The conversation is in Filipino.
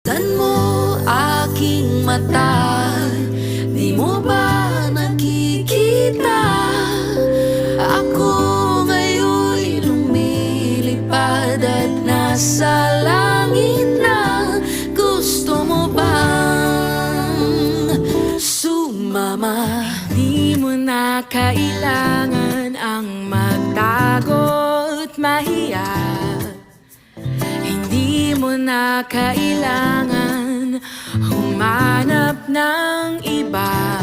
Tan mo aking mata, di mo ba nakikita? Ako ngayon'y lumilipad at nasa langit na. Gusto mo bang sumama? Di mo na kailangan ang magtago at mahiya. Hindi mo na kailangan humanap ng iba.